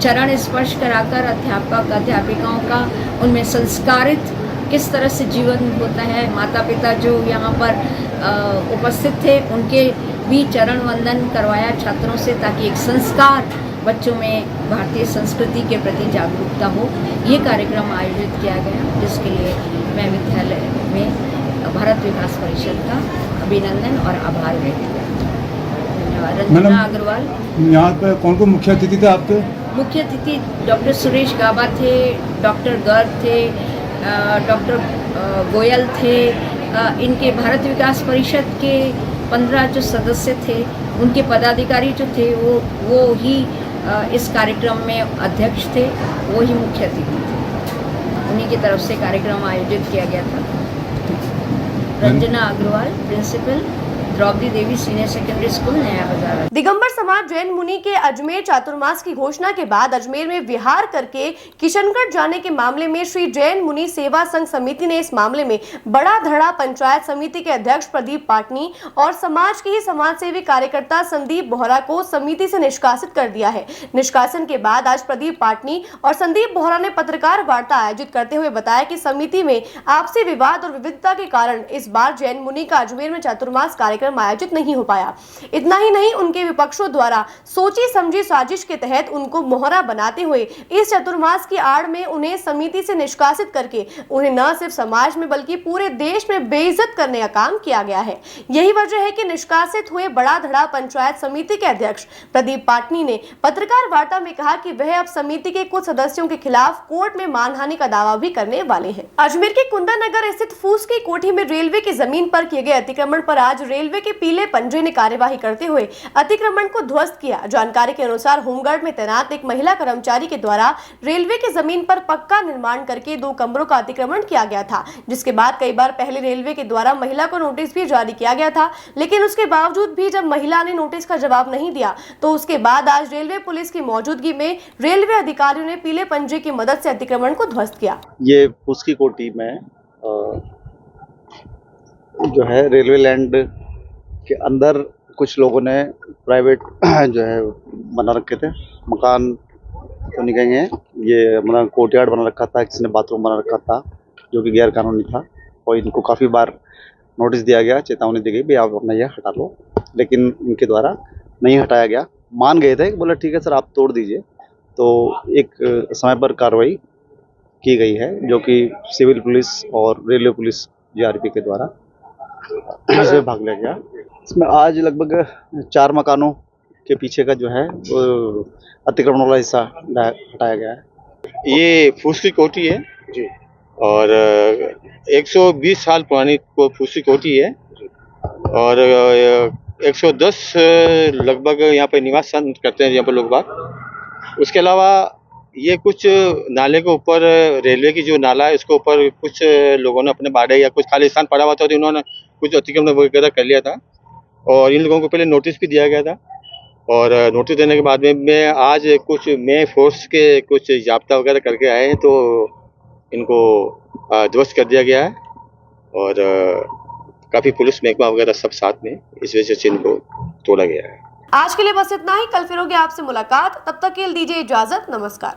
चरण स्पर्श कराकर अध्यापक अध्यापिकाओं का उनमें संस्कारित किस तरह से जीवन होता है, माता पिता जो यहाँ पर उपस्थित थे उनके भी चरण वंदन करवाया छात्रों से, ताकि एक संस्कार बच्चों में भारतीय संस्कृति के प्रति जागरूकता हो। ये कार्यक्रम आयोजित किया गया, जिसके लिए मैं विद्यालय में भारत विकास परिषद का अभिनंदन और आभार व्यक्त करती हूँ। धन्यवाद। रंजना अग्रवाल। यहाँ पर कौन कौन मुख्य अतिथि थे आपके? मुख्य अतिथि डॉक्टर सुरेश गाबा थे, डॉक्टर गर्ग थे, डॉक्टर गोयल थे। इनके भारत विकास परिषद के 15 जो सदस्य थे, उनके पदाधिकारी जो थे वो ही इस कार्यक्रम में अध्यक्ष थे, वो ही मुख्य अतिथि थे। उन्हीं की तरफ से कार्यक्रम आयोजित किया गया था। रंजना अग्रवाल, प्रिंसिपल, द्रौपदी देवी सीनियर सेकेंडरी स्कूल, नया बाजार। दिगंबर समाज जैन मुनि के अजमेर चातुर्मास की घोषणा के बाद अजमेर में विहार करके किशनगढ़ जाने के मामले में श्री जैन मुनि सेवा संघ समिति ने इस मामले में बड़ा धड़ा पंचायत समिति के अध्यक्ष प्रदीप पाटनी और समाज के ही समाजसेवी कार्यकर्ता संदीप बोहरा को समिति से निष्कासित कर दिया है। निष्कासन के बाद आज प्रदीप पाटनी और संदीप बोहरा ने पत्रकार वार्ता आयोजित करते हुए बताया कि समिति में आपसी विवाद और विविधता के कारण इस बार जैन मुनि का अजमेर में चातुर्मास कार्यक्रम आयोजित नहीं हो पाया। इतना ही नहीं, उनके विपक्षों द्वारा सोची समझी साजिश के तहत उनको मोहरा बनाते हुए इस चतुर्मास की आड़ में उन्हें समिति से निष्कासित करके उन्हें न सिर्फ समाज में बल्कि पूरे देश में बेइज्जत करने का काम किया गया है। यही वजह है कि निष्कासित हुए बड़ा धड़ा पंचायत समिति के अध्यक्ष प्रदीप पाटनी ने पत्रकार वार्ता में कहा कि वह अब समिति के कुछ सदस्यों के खिलाफ कोर्ट में मानहानि का दावा भी करने वाले हैं। अजमेर के कुंदा नगर स्थित फूस की कोठी में रेलवे की जमीन पर किए गए अतिक्रमण पर आज रेलवे के पीले पंजे ने कार्यवाही करते हुए अतिक्रमण को ध्वस्त किया। जानकारी के अनुसार होमगार्ड में तैनात एक महिला कर्मचारी के द्वारा रेलवे की जमीन पर पक्का निर्माण करके 2 कमरों का अतिक्रमण किया गया था, जिसके बाद कई बार पहले रेलवे के द्वारा महिला को नोटिस भी जारी किया गया था, लेकिन उसके बावजूद भी जब महिला ने नोटिस का जवाब नहीं दिया तो उसके बाद आज रेलवे पुलिस की मौजूदगी में रेलवे अधिकारियों ने पीले पंजे की मदद से अतिक्रमण को ध्वस्त किया। ये फूस की कोठी में जो है रेलवे लैंड के अंदर कुछ लोगों ने प्राइवेट जो है बना रखे थे, मकान तो नहीं कहेंगे, ये मतलब कोर्टयार्ड बना रखा था, किसी ने बाथरूम बना रखा था जो कि गैर कानूनी था और इनको काफ़ी बार नोटिस दिया गया, चेतावनी दी गई भी आप अपना यह हटा लो, लेकिन इनके द्वारा नहीं हटाया गया। मान गए थे, बोला ठीक है सर आप तोड़ दीजिए, तो एक समय पर कार्रवाई की गई है जो कि सिविल पुलिस और रेलवे पुलिस जीआरपी के द्वारा से भाग लिया गया। इसमें आज लगभग 4 मकानों के पीछे का जो है अतिक्रमण वाला हिस्सा हटाया गया है। ये फूस की कोठी है जी, और 120 साल पुरानी फूस की कोठी है और 110 लगभग यहाँ पे निवास करते हैं यहाँ पर लोग बाग। उसके अलावा ये कुछ नाले के ऊपर, रेलवे की जो नाला है उसके ऊपर कुछ लोगों ने अपने बाड़े या कुछ खाली स्थान पड़ा हुआ था तो उन्होंने कुछ अतिक्रमण वगैरह कर लिया था और इन लोगों को पहले नोटिस भी दिया गया था और नोटिस देने के बाद में आज कुछ फोर्स के कुछ जाब्ता वगैरह करके आए हैं तो इनको ध्वस्त कर दिया गया है और काफ़ी पुलिस महकमा वगैरह सब साथ में, इस वजह से इनको तोड़ा गया है। आज के लिए बस इतना ही। कल फिर होगी आपसे मुलाकात, तब तक के लिए दीजिए इजाजत। नमस्कार।